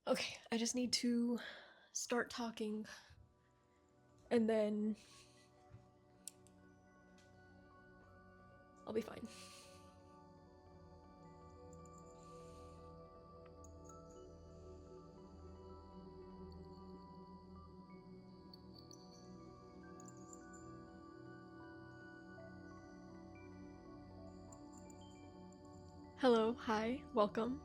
Okay, I just need to start talking and then I'll be fine. Hello, hi, welcome.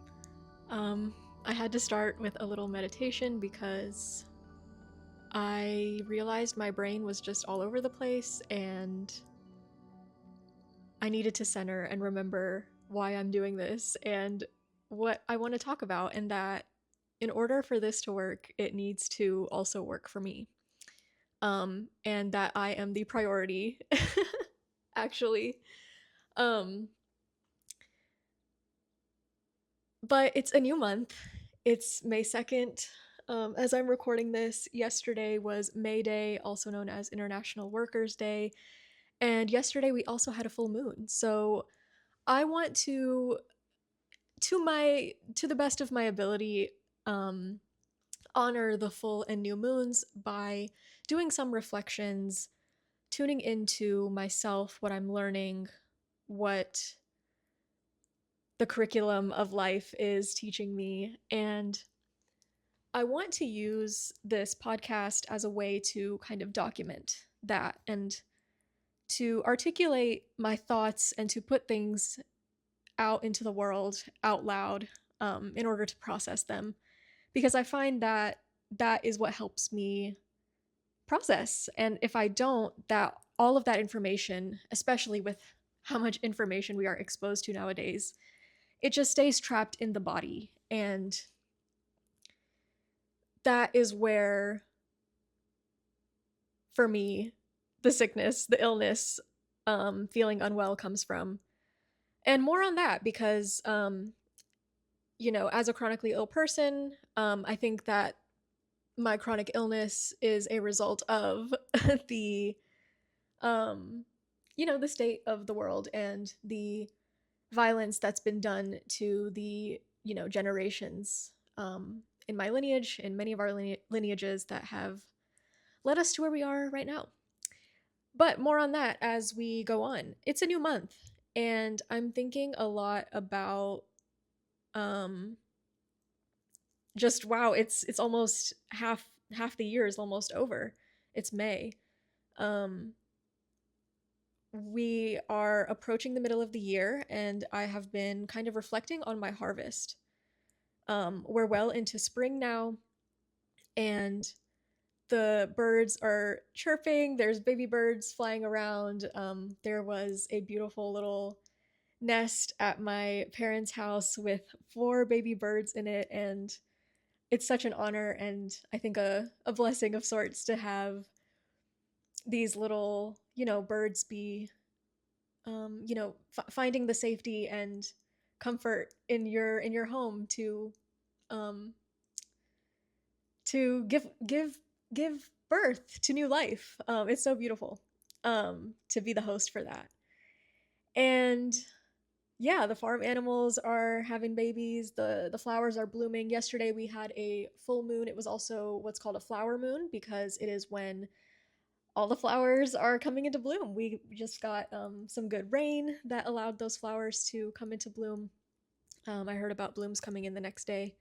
I had to start with a little meditation because I realized my brain was just all over the place and I needed to center and remember why I'm doing this and what I want to talk about, and that in order for this to work, it needs to also work for me. And that I am the priority, actually. Um, but it's a new month. It's May 2nd. As I'm recording this, yesterday was May Day, also known as International Workers' Day. And yesterday we also had a full moon. So I want to the best of my ability, um, honor the full and new moons by doing some reflections, tuning into myself, what I'm learning, what the curriculum of life is teaching me. And I want to use this podcast as a way to kind of document that and to articulate my thoughts and to put things out into the world out loud, in order to process them. Because I find that that is what helps me process. And if I don't, that all of that information, especially with how much information we are exposed to nowadays, it just stays trapped in the body. And that is where, for me, the sickness, the illness, feeling unwell comes from. And more on that because, as a chronically ill person, I think that my chronic illness is a result of the, um, the state of the world and the violence that's been done to the, generations, in my lineage, in many of our lineages that have led us to where we are right now. But more on that as we go on. It's a new month, and I'm thinking a lot about, um just wow, it's almost half the year is almost over. It's May. Um we are approaching the middle of the year, and I have been kind of reflecting on my harvest. We're well into spring now, and the birds are chirping. There's baby birds flying around. There was a beautiful little nest at my parents' house with 4 baby birds in it, and it's such an honor and I think a blessing of sorts to have these little, birds be, finding the safety and comfort in your home um, to give birth to new life. It's so beautiful, to be the host for that. And yeah, the farm animals are having babies. The flowers are blooming. Yesterday we had a full moon. It was also what's called a flower moon because it is when all the flowers are coming into bloom. We just got, some good rain that allowed those flowers to come into bloom. I heard about blooms coming in the next day.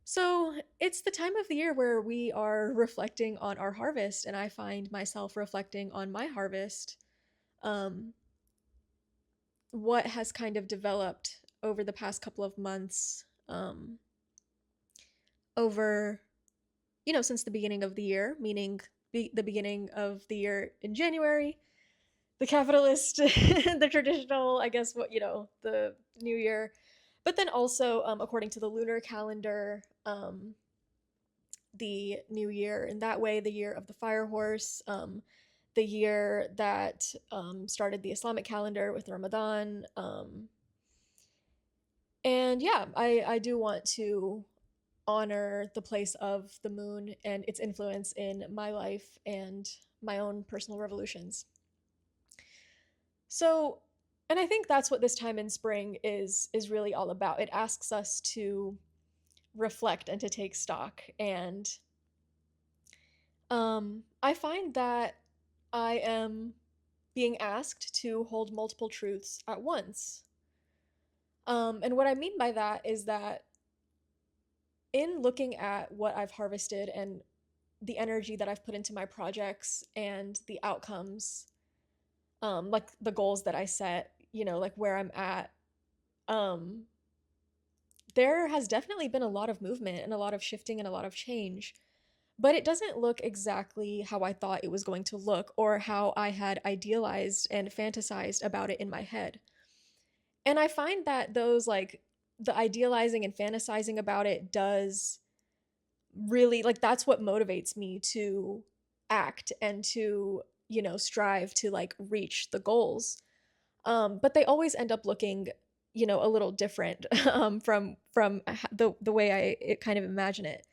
So it's the time of the year where we are reflecting on our harvest, and I find myself reflecting on my harvest, um, what has kind of developed over the past couple of months, over, since the beginning of the year, meaning the beginning of the year in January, the capitalist, the traditional, I guess, the new year. But then also, according to the lunar calendar, the new year, in that way, the year of the fire horse, the year that, started the Islamic calendar with Ramadan. And yeah, I do want to honor the place of the moon and its influence in my life and my own personal revolutions. So, and I think that's what this time in spring is really all about. It asks us to reflect and to take stock. And I find that I am being asked to hold multiple truths at once. And what I mean by that is that in looking at what I've harvested and the energy that I've put into my projects and the outcomes, like the goals that I set, like where I'm at, um, there has definitely been a lot of movement and a lot of shifting and a lot of change. But it doesn't look exactly how I thought it was going to look or how I had idealized and fantasized about it in my head. And I find that those, like, the idealizing and fantasizing about it does really, like, that's what motivates me to act and to, strive to, like, reach the goals. But they always end up looking, a little different from the way it kind of imagine it.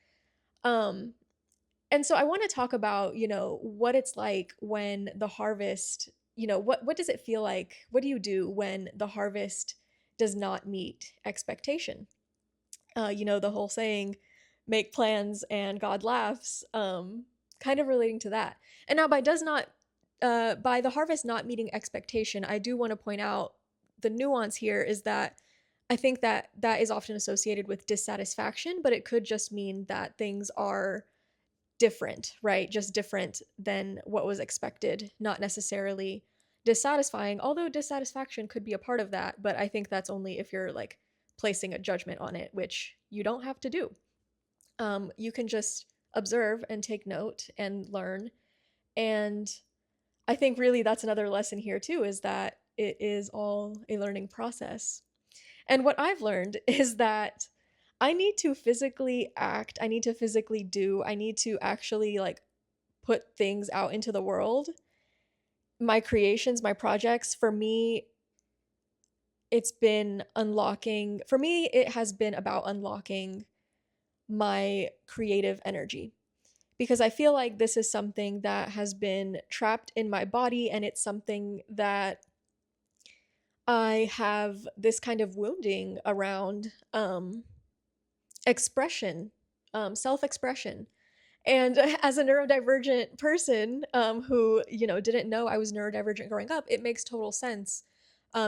Um, and so I want to talk about, what it's like when the harvest, what does it feel like? What do you do when the harvest does not meet expectation? The whole saying, make plans and God laughs, kind of relating to that. And now by the harvest not meeting expectation, I do want to point out the nuance here is that I think that that is often associated with dissatisfaction, but it could just mean that things are different, right? Just different than what was expected, not necessarily dissatisfying, although dissatisfaction could be a part of that. But I think that's only if you're like placing a judgment on it, which you don't have to do. You can just observe and take note and learn. And I think really that's another lesson here too, is that it is all a learning process. And what I've learned is that I need to physically act, I need to physically do, I need to actually like put things out into the world. My creations, my projects, for me, it has been about unlocking my creative energy. Because I feel like this is something that has been trapped in my body, and it's something that I have this kind of wounding around expression, self-expression. And as a neurodivergent person who, didn't know I was neurodivergent growing up, it makes total sense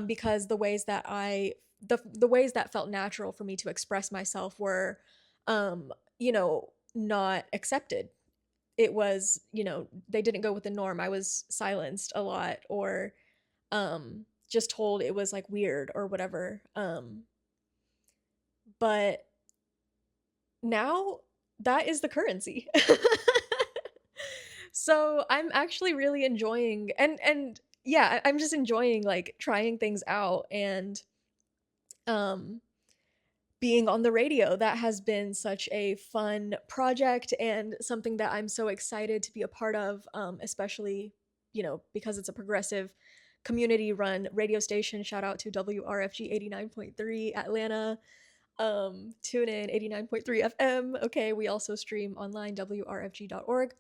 because the ways that felt natural for me to express myself were, not accepted. It was, they didn't go with the norm. I was silenced a lot or just told it was like weird or whatever. But now that is the currency. So I'm actually really enjoying and yeah, I'm just enjoying like trying things out and um being on the radio. That has been such a fun project and something that I'm so excited to be a part of, especially, because it's a progressive community run radio station. Shout out to WRFG 89.3 Atlanta. Tune in 89.3 FM. Okay, we also stream online, wrfg.org.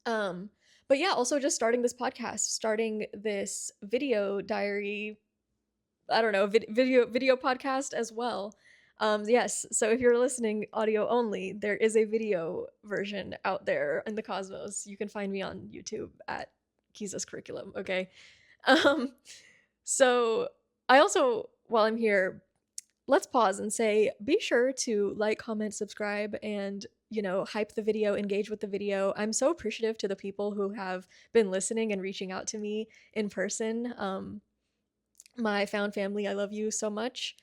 But yeah, also just starting this podcast, starting this video diary, I don't know, video podcast as well. Yes, so if you're listening audio only, there is a video version out there in the cosmos. You can find me on YouTube at Kiza's Curriculum, okay? Um, so I also, while I'm here, let's pause and say, be sure to like, comment, subscribe, and, hype the video, engage with the video. I'm so appreciative to the people who have been listening and reaching out to me in person. My found family, I love you so much.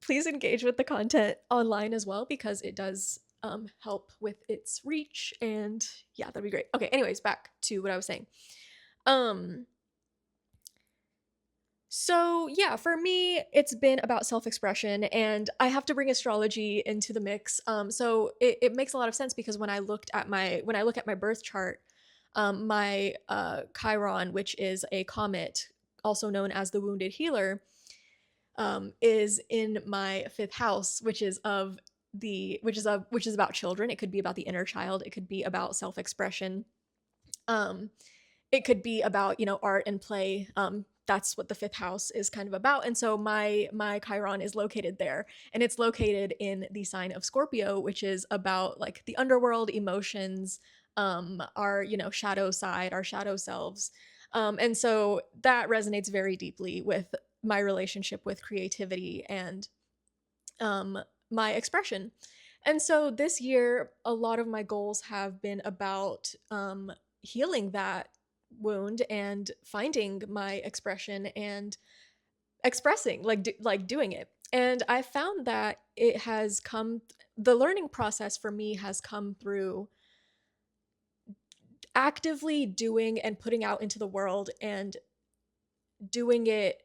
Please engage with the content online as well, because it does help with its reach, and yeah, that'd be great. Okay, anyways, back to what I was saying. So yeah, for me, it's been about self-expression, and I have to bring astrology into the mix. So it makes a lot of sense because when I look at my birth chart, my Chiron, which is a comet, also known as the wounded healer, is in my fifth house, which is about children. It could be about the inner child. It could be about self-expression. It could be about art and play. that's what the fifth house is kind of about. And so my Chiron is located there, and it's located in the sign of Scorpio, which is about like the underworld, emotions, our, you know, shadow side, our shadow selves. And so that resonates very deeply with my relationship with creativity and my expression. And so this year, a lot of my goals have been about healing that wound and finding my expression and expressing, like doing it. And I found that it has come, the learning process for me has come through actively doing and putting out into the world and doing it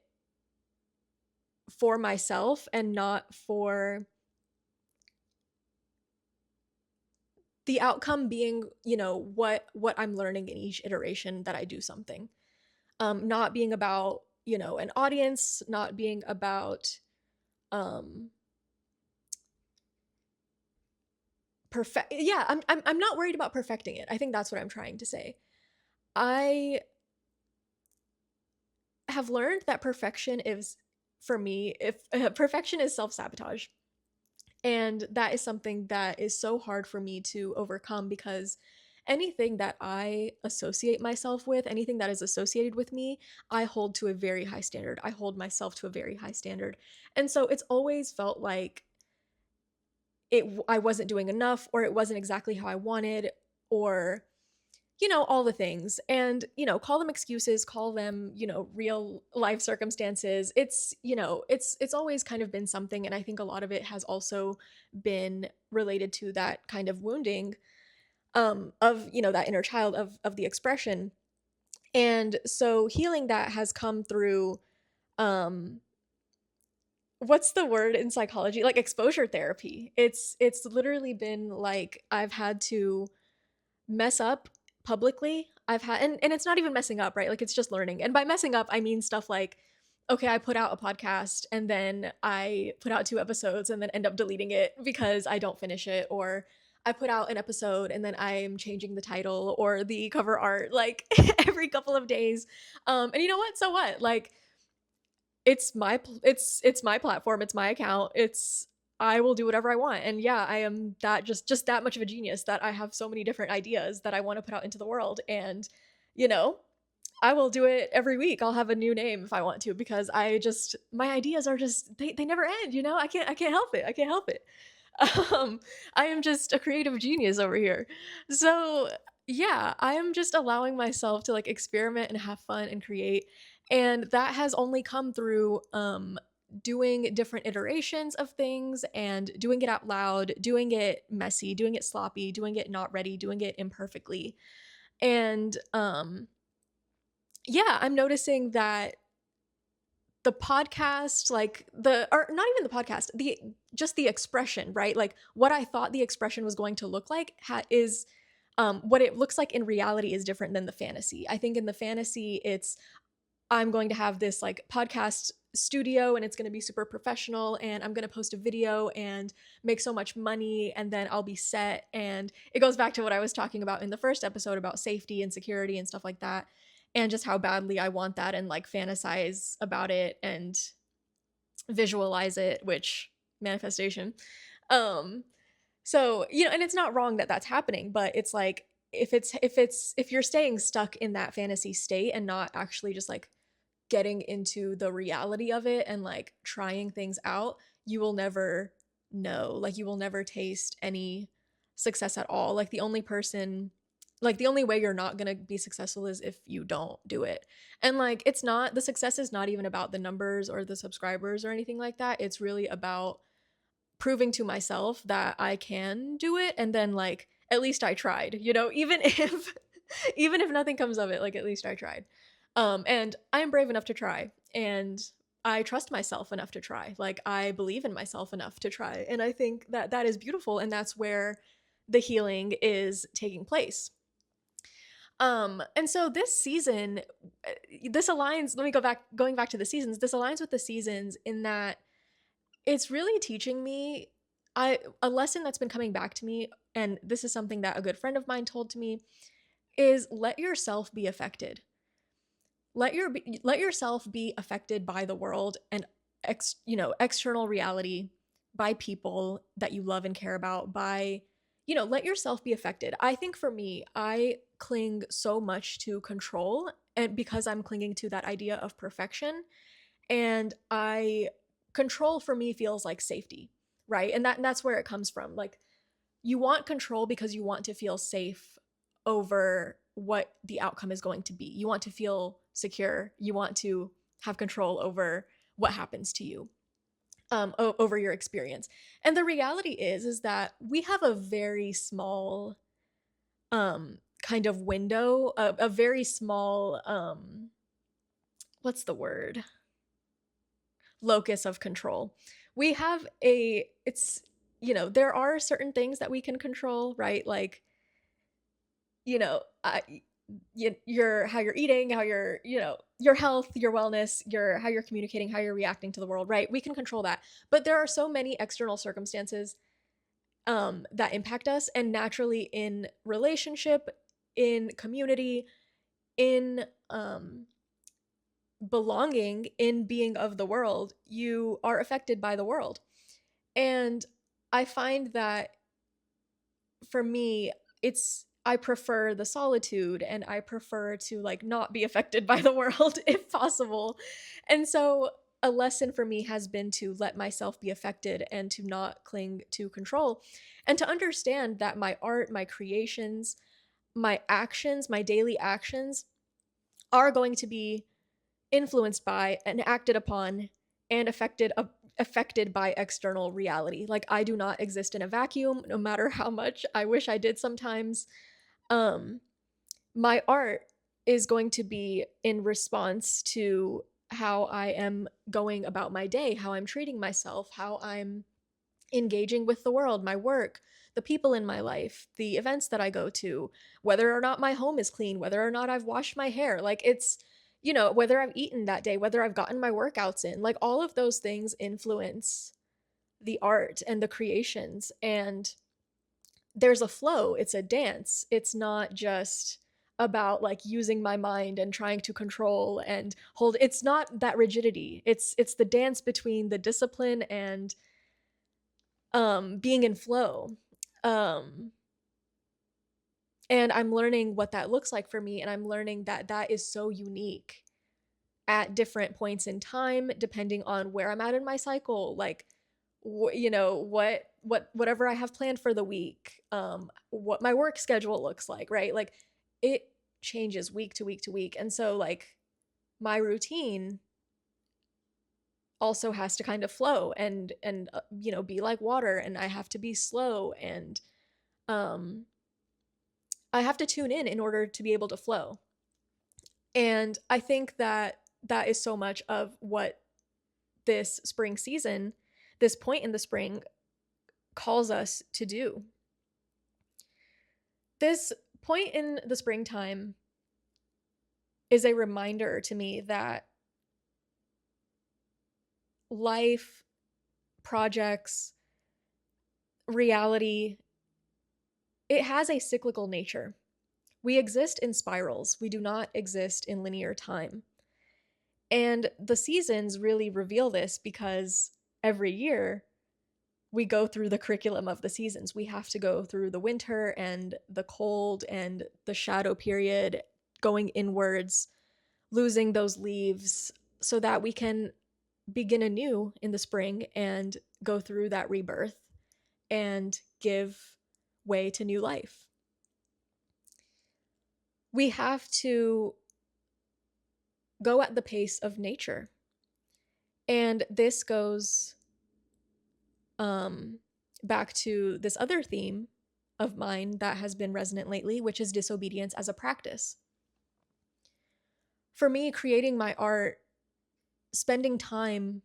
for myself and not for the outcome being, you know, what I'm learning in each iteration that I do something. Not being about, you know, an audience, not being about um perfect. Yeah, I'm not worried about perfecting it. I think that's what I'm trying to say. I have learned that perfection is, for me, if perfection is self-sabotage. And that is something that is so hard for me to overcome, because anything that I associate myself with, anything that is associated with me, I hold to a very high standard. I hold myself to a very high standard. And so it's always felt like I wasn't doing enough, or it wasn't exactly how I wanted, or you know, all the things. And you know, call them excuses, call them, you know, real life circumstances. It's, you know, it's always kind of been something. And I think a lot of it has also been related to that kind of wounding of, you know, that inner child of the expression. And so healing that has come through um what's the word in psychology, like exposure therapy. It's literally been like I've had to mess up publicly. I've had, and it's not even messing up, right? Like it's just learning. And by messing up, I mean stuff like, okay, I put out a podcast and then I put out 2 episodes and then end up deleting it because I don't finish it, or I put out an episode and then I'm changing the title or the cover art like every couple of days. And you know what? So what? Like it's my platform, it's my account. It's I will do whatever I want. And yeah, I am that just that much of a genius that I have so many different ideas that I want to put out into the world. And you know, I will do it every week. I'll have a new name if I want to, because my ideas are just they never end, you know? I can't help it. I can't help it. I am just a creative genius over here. So yeah, I am just allowing myself to like experiment and have fun and create. And that has only come through doing different iterations of things and doing it out loud, doing it messy, doing it sloppy, doing it not ready, doing it imperfectly. And yeah, I'm noticing that the podcast, like or not even the podcast, just the expression, right? Like what I thought the expression was going to look like is what it looks like in reality is different than the fantasy. I think in the fantasy, it's I'm going to have this like podcast studio and it's going to be super professional, and I'm going to post a video and make so much money, and then I'll be set. And it goes back to what I was talking about in the first episode about safety and security and stuff like that, and just how badly I want that and like fantasize about it and visualize it, which manifestation. Um so, you know, and it's not wrong that that's happening, but it's like if you're staying stuck in that fantasy state and not actually just like getting into the reality of it and like trying things out, you will never know. Like you will never taste any success at all. Like the only way you're not going to be successful is if you don't do it. And like it's not, the success is not even about the numbers or the subscribers or anything like that. It's really about proving to myself that I can do it, and then like at least I tried, you know, even if even if nothing comes of it, like at least I tried. And I'm brave enough to try, and I trust myself enough to try. Like I believe in myself enough to try, and I think that that is beautiful, and that's where the healing is taking place. And so this season, this aligns, let me going back to the seasons, this aligns with the seasons in that it's really teaching me a lesson that's been coming back to me, and this is something that a good friend of mine told to me, is let yourself be affected. let yourself be affected by the world and external reality, by people that you love and care about, by let yourself be affected. I think for me, I cling so much to control, and because I'm clinging to that idea of perfection, and I control for me feels like safety, right? And that's where it comes from. Like, you want control because you want to feel safe over what the outcome is going to be. You want to feel secure. You want to have control over what happens to you, over your experience. And the reality is that we have a very small kind of window, a very small what's the word? Locus of control. We have it's there are certain things that we can control, right? Like, your how you're eating, how you're your health, your wellness, how you're communicating, how you're reacting to the world, right? We can control that. But there are so many external circumstances that impact us, and naturally in relationship, in community, in belonging, in being of the world, you are affected by the world. And I find that for me, I prefer the solitude, and I prefer to like not be affected by the world if possible. And so a lesson for me has been to let myself be affected and to not cling to control, and to understand that my art, my creations, my actions, my daily actions are going to be influenced by and acted upon and affected by external reality. Like, I do not exist in a vacuum, no matter how much I wish I did sometimes. um my art is going to be in response to how I am going about my day, how I'm treating myself, how I'm engaging with the world, my work, the people in my life, the events that I go to, whether or not my home is clean, whether or not I've washed my hair. Like, it's, whether I've eaten that day, whether I've gotten my workouts in, like, all of those things influence the art and the creations. And there's a flow, it's a dance. It's not just about like using my mind and trying to control and hold. It's not that rigidity. It's the dance between the discipline and being in flow. um and I'm learning what that looks like for me, and I'm learning that that is so unique at different points in time, depending on where I'm at in my cycle. Like, whatever I have planned for the week, what my work schedule looks like, right? Like, it changes week to week to week. And so like my routine also has to kind of flow and be like water, and I have to be slow, and um I have to tune in order to be able to flow. And I think that that is so much of what this spring season, this point in the spring, calls us to do. This point in the springtime is a reminder to me that life, projects, reality, it has a cyclical nature. We exist in spirals. We do not exist in linear time. And the seasons really reveal this, because every year we go through the curriculum of the seasons. We have to go through the winter and the cold and the shadow period, going inwards, losing those leaves, so that we can begin anew in the spring and go through that rebirth and give way to new life. We have to go at the pace of nature. And this goes back to this other theme of mine that has been resonant lately, which is disobedience as a practice. For me, creating my art, spending time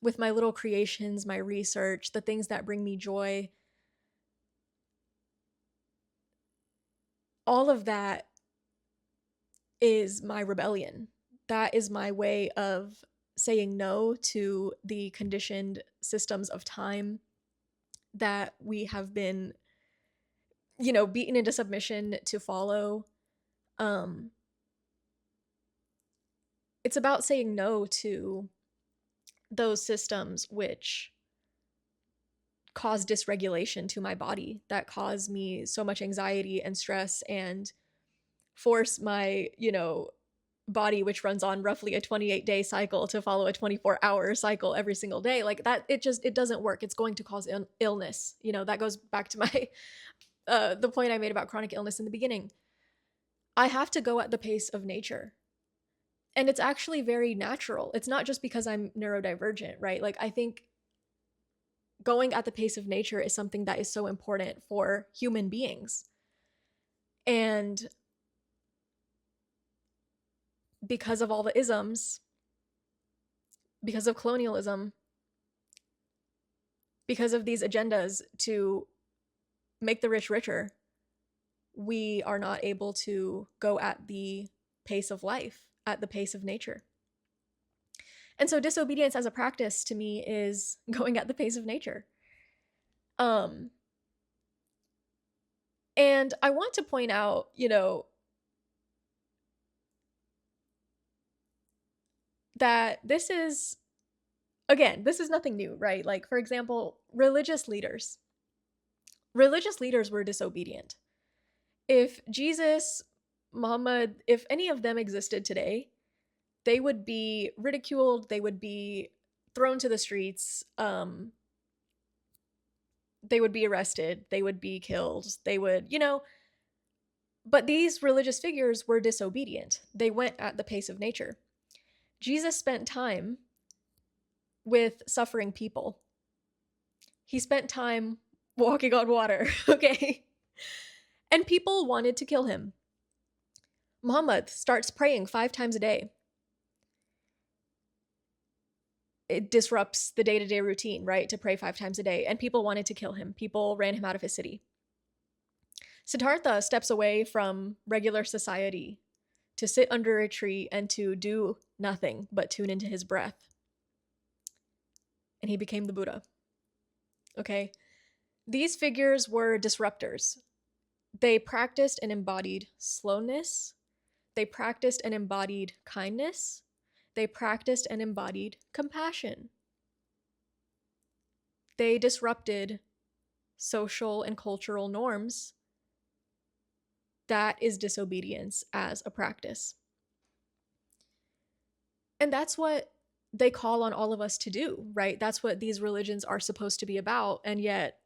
with my little creations, my research, the things that bring me joy, all of that is my rebellion. That is my way of saying no to the conditioned systems of time that we have been, beaten into submission to follow. it's about saying no to those systems which cause dysregulation to my body, that cause me so much anxiety and stress, and force my, body, which runs on roughly a 28-day cycle, to follow a 24-hour cycle every single day. Like that, it doesn't work. It's going to cause illness. That goes back to my the point I made about chronic illness in the beginning. I have to go at the pace of nature. And it's actually very natural. It's not just because I'm neurodivergent, right? Like, I think going at the pace of nature is something that is so important for human beings. And because of all the isms, because of colonialism, because of these agendas to make the rich richer, we are not able to go at the pace of life, at the pace of nature. And so disobedience as a practice to me is going at the pace of nature. And I want to point out, that this is nothing new, right? Like, for example, religious leaders were disobedient. If Jesus, Muhammad, if any of them existed today, they would be ridiculed, they would be thrown to the streets, they would be arrested, they would be killed, they would, but these religious figures were disobedient. They went at the pace of nature. Jesus spent time with suffering people. He spent time walking on water, okay? And people wanted to kill him. Muhammad starts praying 5 times a day. It disrupts the day-to-day routine, right? To pray 5 times a day. And people wanted to kill him. People ran him out of his city. Siddhartha steps away from regular society to sit under a tree and to do nothing but tune into his breath. And he became the Buddha. Okay? These figures were disruptors. They practiced and embodied slowness. They practiced and embodied kindness. They practiced and embodied compassion. They disrupted social and cultural norms. That is disobedience as a practice. And that's what they call on all of us to do, right? That's what these religions are supposed to be about, and yet.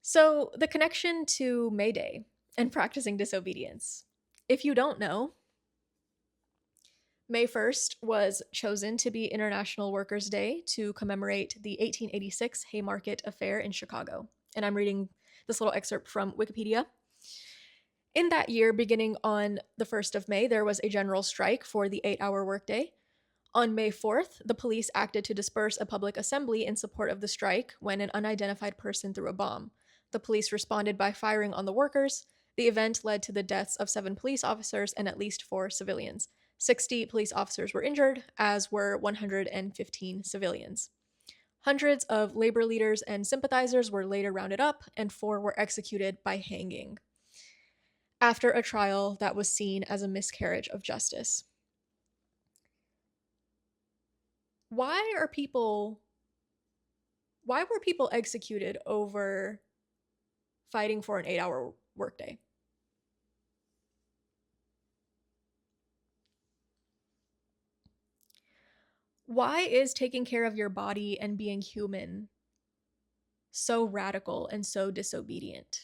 So the connection to May Day and practicing disobedience. If you don't know, May 1st was chosen to be International Workers' Day to commemorate the 1886 Haymarket Affair in Chicago. And I'm reading this little excerpt from Wikipedia. In that year, beginning on the 1st of May, there was a general strike for the 8-hour workday. On May 4th, the police acted to disperse a public assembly in support of the strike when an unidentified person threw a bomb. The police responded by firing on the workers. The event led to the deaths of 7 police officers and at least 4 civilians. 60 police officers were injured, as were 115 civilians. Hundreds of labor leaders and sympathizers were later rounded up, and 4 were executed by hanging after a trial that was seen as a miscarriage of justice. Why were people executed over fighting for an 8-hour workday? Why is taking care of your body and being human so radical and so disobedient?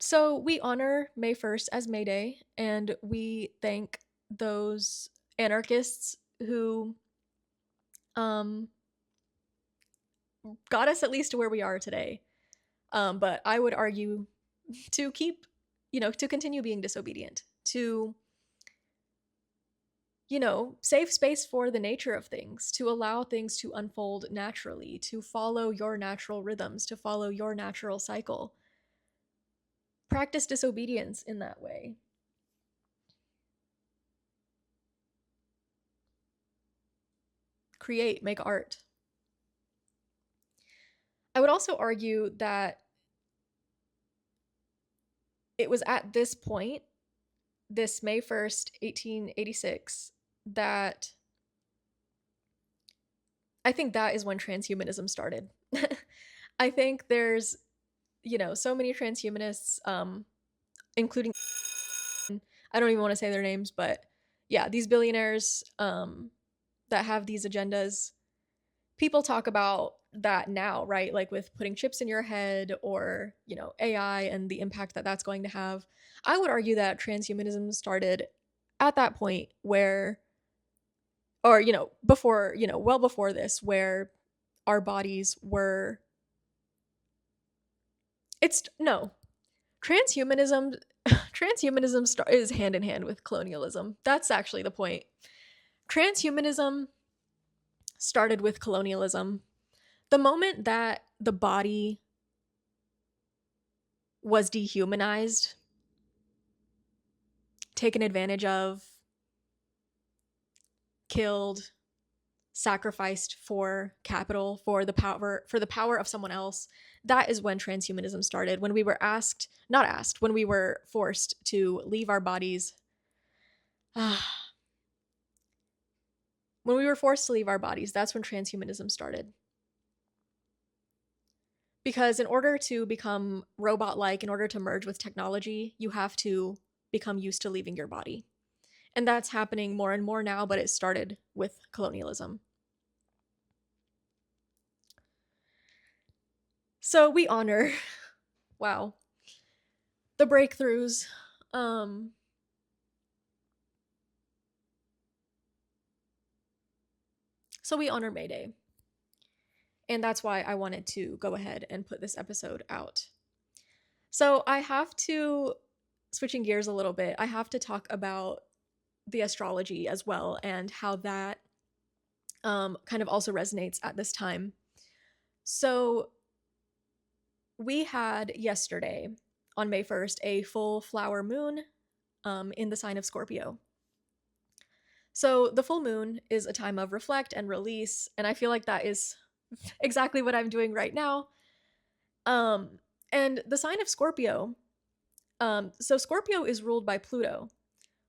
So we honor May 1st as May Day, and we thank those anarchists who got us at least to where we are today. But I would argue to keep, to continue being disobedient, to, save space for the nature of things, to allow things to unfold naturally, to follow your natural rhythms, to follow your natural cycle. Practice disobedience in that way. create, make art. I would also argue that it was at this point, this May 1st, 1886, that I think that is when transhumanism started. I think there's, so many transhumanists, including, I don't even want to say their names, but yeah, these billionaires that have these agendas. People talk about that now, right? Like with putting chips in your head or, AI and the impact that that's going to have. I would argue that transhumanism started at that point where, or, before, well before this, where our bodies were, it's, no, transhumanism, is hand in hand with colonialism. That's actually the point. Transhumanism started with colonialism. The moment that the body was dehumanized, taken advantage of, killed, sacrificed for capital, for the power of someone else, that is when transhumanism started. When we were when we were forced to leave our bodies. When we were forced to leave our bodies, that's when transhumanism started. Because in order to become robot-like, in order to merge with technology, you have to become used to leaving your body. And that's happening more and more now, but it started with colonialism. So we honor, wow, the breakthroughs. So we honor May Day. And that's why I wanted to go ahead and put this episode out. So I have to, switching gears a little bit, I have to talk about the astrology as well and how that kind of also resonates at this time. So we had yesterday, on May 1st, a full flower moon in the sign of Scorpio. So the full moon is a time of reflect and release, and I feel like that is exactly what I'm doing right now. And the sign of Scorpio, so Scorpio is ruled by Pluto.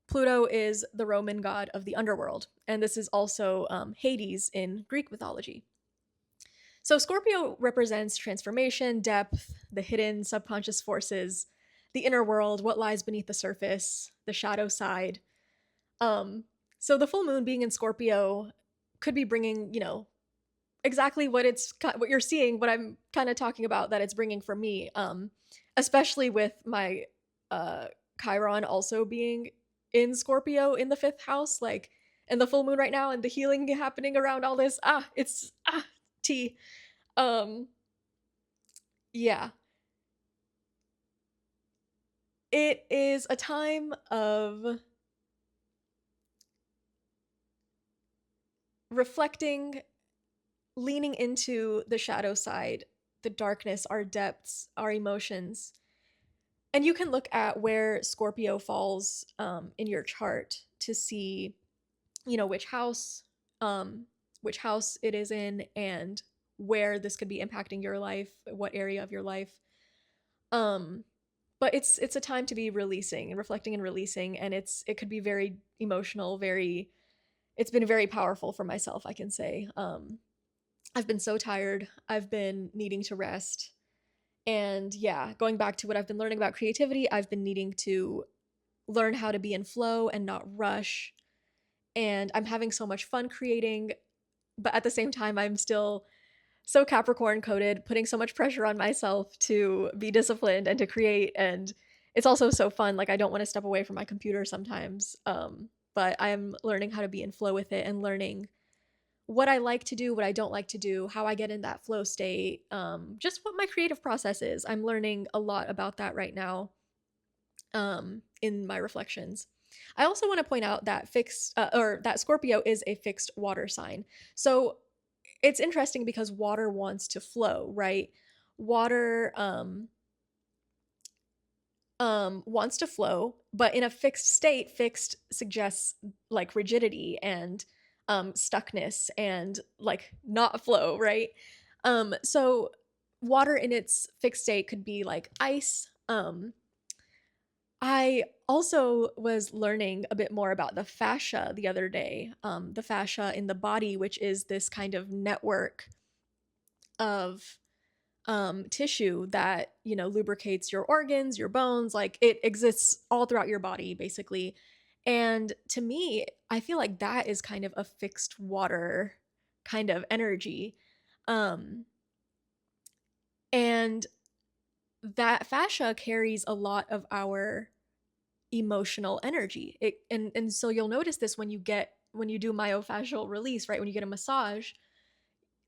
Pluto is the Roman god of the underworld, and this is also Hades in Greek mythology. So Scorpio represents transformation, depth, the hidden subconscious forces, the inner world, what lies beneath the surface, the shadow side. So the full moon being in Scorpio could be bringing, exactly what you're seeing, what I'm kind of talking about that it's bringing for me, especially with my Chiron also being in Scorpio in the 5th house, like, and the full moon right now and the healing happening around all this. Tea. Yeah. It is a time of reflecting, leaning into the shadow side, the darkness, our depths, our emotions. And you can look at where Scorpio falls in your chart to see, which house it is in and where this could be impacting your life, what area of your life. But it's a time to be releasing and reflecting and releasing, and it could be very emotional, it's been very powerful for myself, I can say. I've been so tired. I've been needing to rest. And yeah, going back to what I've been learning about creativity, I've been needing to learn how to be in flow and not rush. And I'm having so much fun creating, but at the same time, I'm still so Capricorn coded, putting so much pressure on myself to be disciplined and to create. And it's also so fun. Like, I don't want to step away from my computer sometimes. But I'm learning how to be in flow with it and learning what I like to do, what I don't like to do, how I get in that flow state, just what my creative process is. I'm learning a lot about that right now in my reflections. I also want to point out that that Scorpio is a fixed water sign. So it's interesting because water wants to flow, right? Water wants to flow, but in a fixed state, fixed suggests like rigidity and stuckness and like not flow, right? So water in its fixed state could be like ice. I also was learning a bit more about the fascia the other day, the fascia in the body, which is this kind of network of tissue that, you know, lubricates your organs, your bones. Like it exists all throughout your body, basically. And to me, I feel like that is kind of a fixed water kind of energy. Um, and that fascia carries a lot of our emotional energy. And so you'll notice this when you do myofascial release, right? When you get a massage,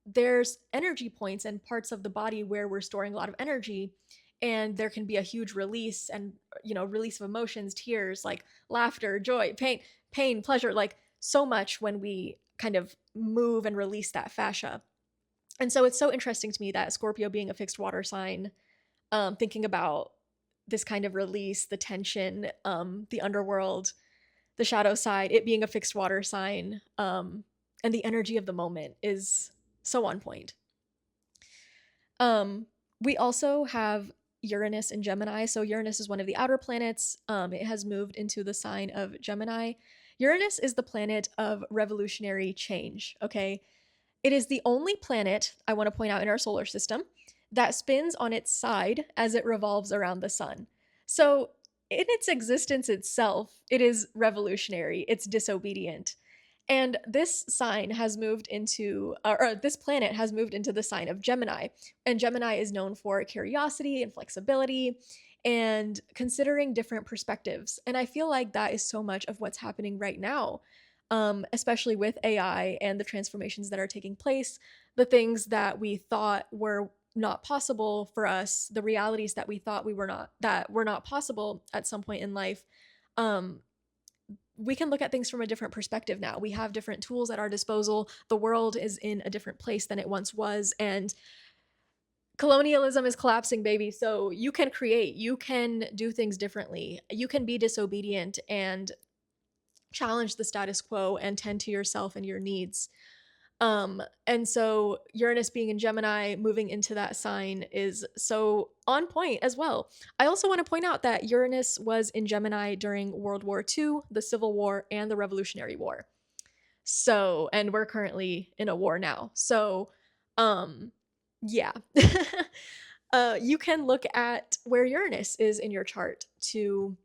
there's energy points and parts of the body where we're storing a lot of energy, and there can be a huge release and, you know, release of emotions, tears, like laughter, joy, pain, pleasure, like so much when we kind of move and release that fascia. And so it's so interesting to me that Scorpio being a fixed water sign, thinking about this kind of release, the tension, the underworld, the shadow side, it being a fixed water sign, and the energy of the moment is so on point. We also have Uranus in Gemini. So Uranus is one of the outer planets. It has moved into the sign of Gemini. Uranus is the planet of revolutionary change, okay? It is the only planet, I want to point out, in our solar system that spins on its side as it revolves around the sun. So, in its existence itself, it is revolutionary, it's disobedient. And this sign has moved into, or this planet has moved into the sign of Gemini. And Gemini is known for curiosity and flexibility and considering different perspectives. And I feel like that is so much of what's happening right now, especially with AI and the transformations that are taking place, the things that we thought were not possible for us, the realities that we thought that were not possible at some point in life. We can look at things from a different perspective now. We have different tools at our disposal. The world is in a different place than it once was, and colonialism is collapsing, baby. So you can create, you can do things differently. You can be disobedient and challenge the status quo and tend to yourself and your needs. And so Uranus being in Gemini, moving into that sign is so on point as well. I also want to point out that Uranus was in Gemini during World War II, the Civil War, and the Revolutionary War. So, and we're currently in a war now. So, yeah. You can look at where Uranus is in your chart to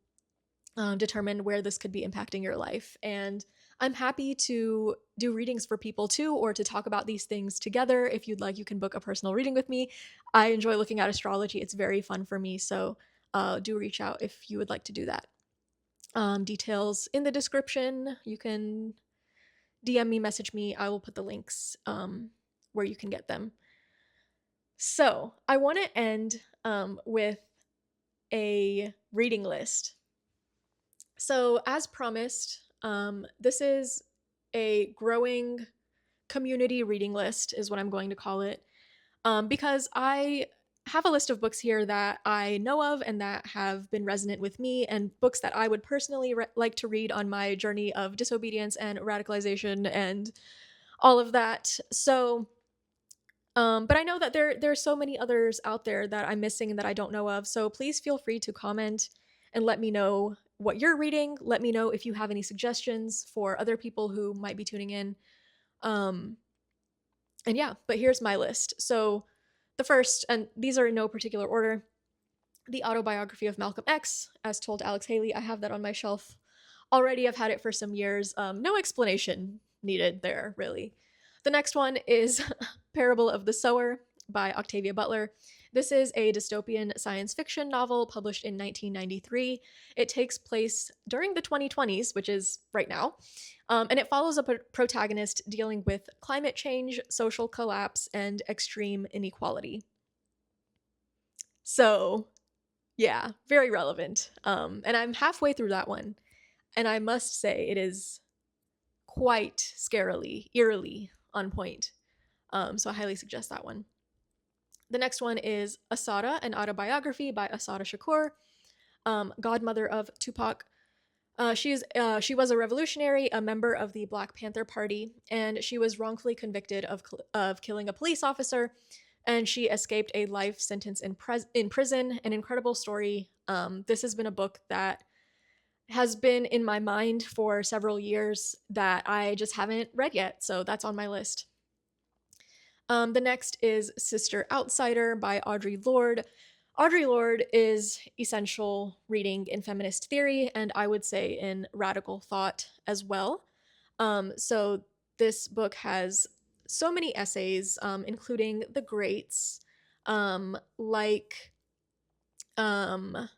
determine where this could be impacting your life. And I'm happy to do readings for people too, or to talk about these things together. If you'd like, you can book a personal reading with me. I enjoy looking at astrology, it's very fun for me. So do reach out if you would like to do that. Details in the description. You can DM me, message me. I will put the links where you can get them. So I want to end with a reading list. So as promised, this is a growing community reading list is what I'm going to call it, because I have a list of books here that I know of and that have been resonant with me, and books that I would personally like to read on my journey of disobedience and radicalization and all of that. So, but I know that there's so many others out there that I'm missing and that I don't know of. So please feel free to comment and let me know what you're reading. Let me know if you have any suggestions for other people who might be tuning in. And yeah, but here's my list. So the first, and these are in no particular order, The Autobiography of Malcolm X, as told Alex Haley. I have that on my shelf already. I've had it for some years. No explanation needed there, really. The next one is Parable of the Sower by Octavia Butler. This is a dystopian science fiction novel published in 1993. It takes place during the 2020s, which is right now, and it follows a protagonist dealing with climate change, social collapse, and extreme inequality. So, yeah, very relevant. And I'm halfway through that one, and I must say it is quite scarily, eerily on point. So I highly suggest that one. The next one is Assata, an autobiography by Assata Shakur, godmother of Tupac. She was a revolutionary, a member of the Black Panther Party, and she was wrongfully convicted of killing a police officer, and she escaped a life sentence in prison. An incredible story. This has been a book that has been in my mind for several years that I just haven't read yet, so that's on my list. The next is Sister Outsider by Audre Lorde. Audre Lorde is essential reading in feminist theory, and I would say in radical thought as well. So this book has so many essays, including the greats, like The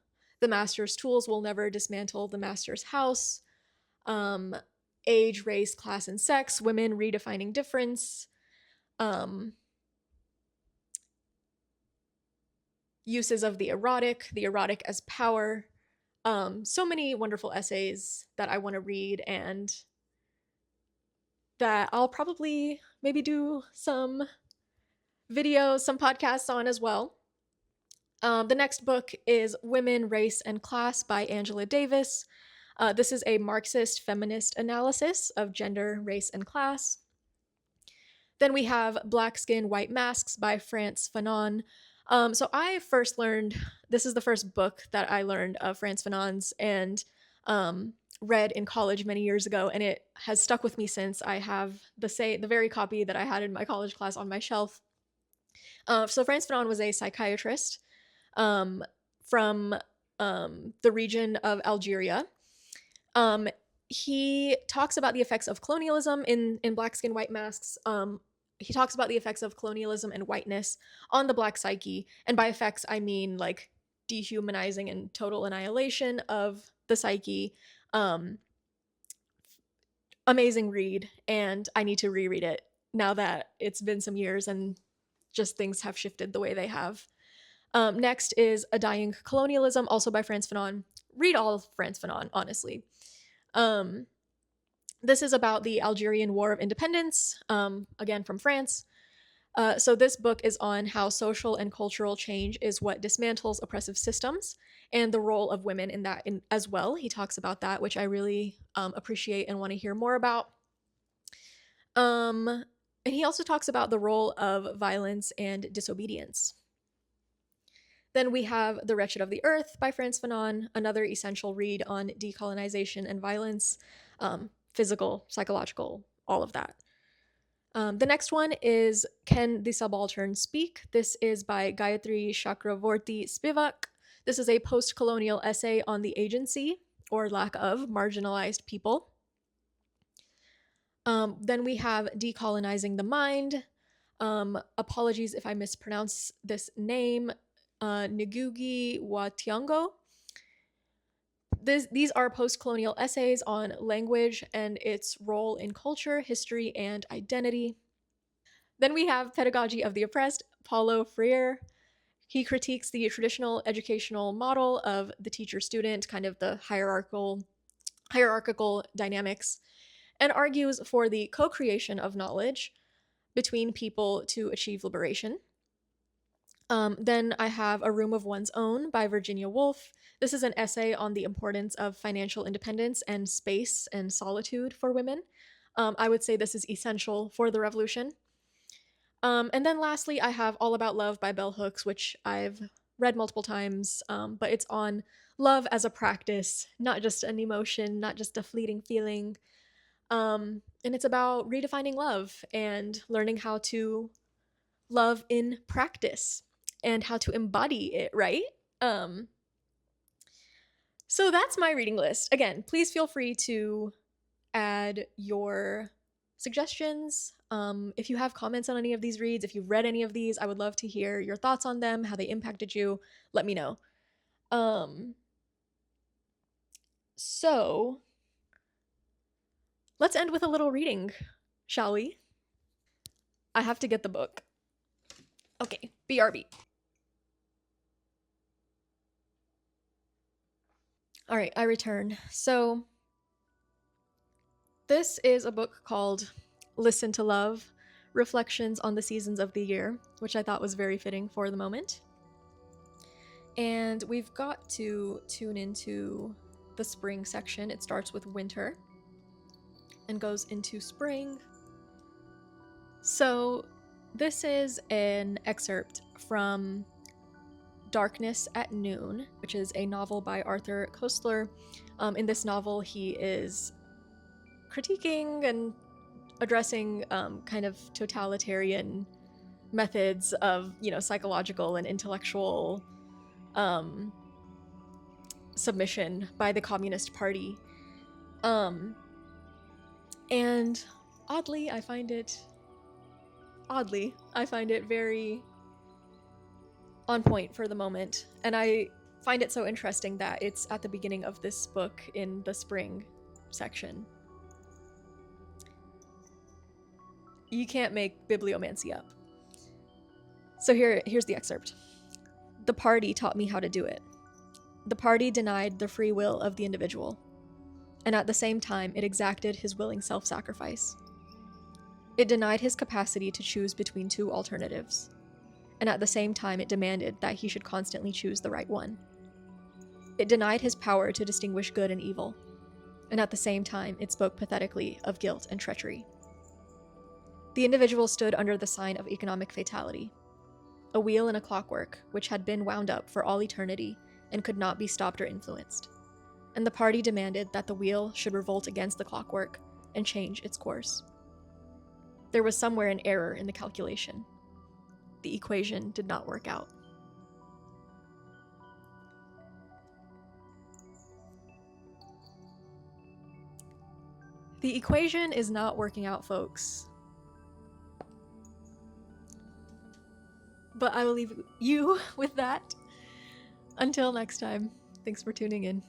Master's Tools Will Never Dismantle the Master's House, um, Age, Race, Class, and Sex, Women Redefining Difference, Uses of the erotic as power. So many wonderful essays that I want to read and that I'll probably maybe do some videos, some podcasts on as well. The next book is Women, Race, and Class by Angela Davis. This is a Marxist feminist analysis of gender, race, and class. Then we have Black Skin, White Masks by Frantz Fanon. So I first learned, this is the first book that I learned of Frantz Fanon's and read in college many years ago, and it has stuck with me since. I have the very copy that I had in my college class on my shelf. So Frantz Fanon was a psychiatrist from the region of Algeria. He talks about the effects of colonialism in Black Skin, White Masks. He talks about the effects of colonialism and whiteness on the Black psyche. And by effects, I mean like dehumanizing and total annihilation of the psyche. Amazing read, and I need to reread it now that it's been some years and just things have shifted the way they have. Next is A Dying Colonialism, also by Frantz Fanon. Read all of Frantz Fanon, honestly. This is about the Algerian War of Independence, again from France. So this book is on how social and cultural change is what dismantles oppressive systems and the role of women in that as well. He talks about that, which I really appreciate and want to hear more about. And he also talks about the role of violence and disobedience. Then we have The Wretched of the Earth by Frantz Fanon, another essential read on decolonization and violence, physical, psychological, all of that. The next one is Can the Subaltern Speak? This is by Gayatri Chakravorty Spivak. This is a post-colonial essay on the agency, or lack of, marginalized people. Then we have Decolonizing the Mind. Apologies if I mispronounce this name. Ngũgĩ wa Thiong'o. These are post-colonial essays on language and its role in culture, history, and identity. Then we have Pedagogy of the Oppressed, Paulo Freire. He critiques the traditional educational model of the teacher-student, kind of the hierarchical dynamics, and argues for the co-creation of knowledge between people to achieve liberation. Then I have A Room of One's Own by Virginia Woolf. This is an essay on the importance of financial independence and space and solitude for women. I would say this is essential for the revolution. And then lastly, I have All About Love by Bell Hooks, which I've read multiple times, but it's on love as a practice, not just an emotion, not just a fleeting feeling. And it's about redefining love and learning how to love in practice and how to embody it, right? So that's my reading list. Again, please feel free to add your suggestions. If you have comments on any of these reads, if you've read any of these, I would love to hear your thoughts on them, how they impacted you. Let me know. So let's end with a little reading, shall we? I have to get the book. Okay, BRB. All right, I return. So this is a book called Listen to Love, Reflections on the Seasons of the Year, which I thought was very fitting for the moment. And we've got to tune into the spring section. It starts with winter and goes into spring. So this is an excerpt from Darkness at Noon, which is a novel by Arthur Koestler. In this novel, he is critiquing and addressing kind of totalitarian methods of, psychological and intellectual submission by the Communist Party. And oddly, I find it very on point for the moment. And I find it so interesting that it's at the beginning of this book in the spring section. You can't make bibliomancy up. So here's the excerpt. The party taught me how to do it. The party denied the free will of the individual, and at the same time, it exacted his willing self-sacrifice. It denied his capacity to choose between two alternatives, and at the same time, it demanded that he should constantly choose the right one. It denied his power to distinguish good and evil, and at the same time, it spoke pathetically of guilt and treachery. The individual stood under the sign of economic fatality, a wheel in a clockwork which had been wound up for all eternity and could not be stopped or influenced, and the party demanded that the wheel should revolt against the clockwork and change its course. There was somewhere an error in the calculation. The equation did not work out. The equation is not working out, folks. But I will leave you with that. Until next time, thanks for tuning in.